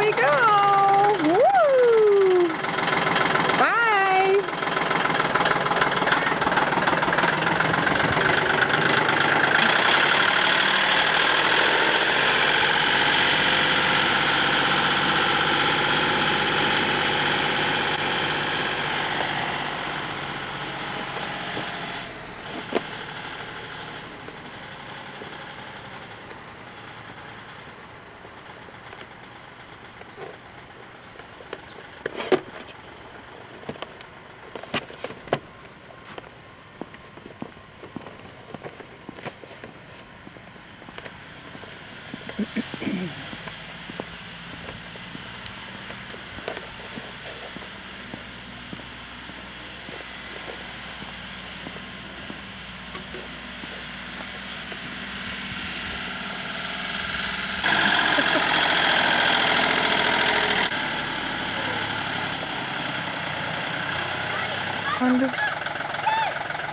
they go. Woo! Bye.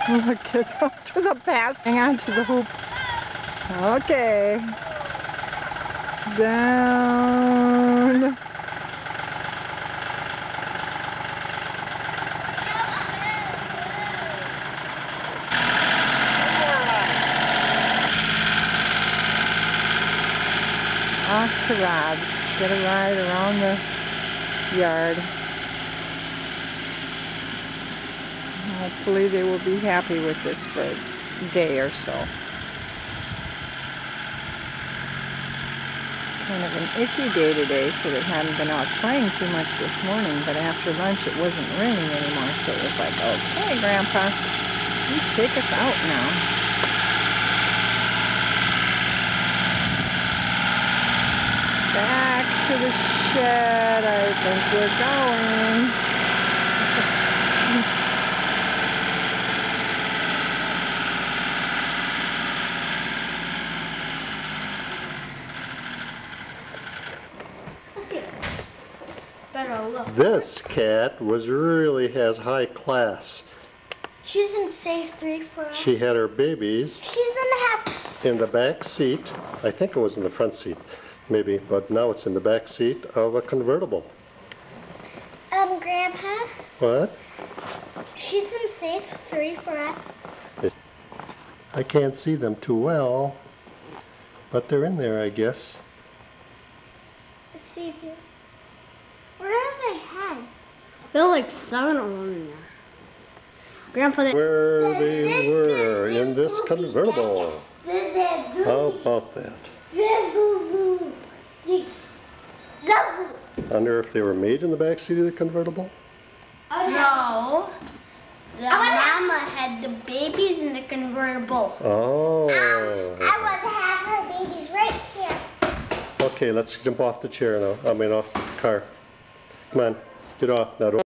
Look, get up to the pass, hang on to the hoop. Okay. Down. Off to Rob's. Get a ride around the yard. Hopefully they will be happy with this for a day or so. It's kind of an icky day today, so they hadn't been out playing too much this morning, but after lunch it wasn't raining anymore, so it was like, okay, Grandpa, you take us out now. Back to the shed, I think we're going. This cat really has high class. She's in safe 3 for us. She had her babies in the back seat. I think it was in the front seat, maybe, but now it's in the back seat of a convertible. Grandpa? What? She's in safe 3 for us. I can't see them too well, but they're in there, I guess. Let's see if you... Where are they head? There are like 7 of them in there. Grandpa, where they were in this convertible. How about that? I wonder if they were made in the back seat of the convertible? No. The mama had the babies in the convertible. Oh. I want to have her babies right here. Okay, let's jump off the chair now. I mean, off the car. Come on, get off. Now, don't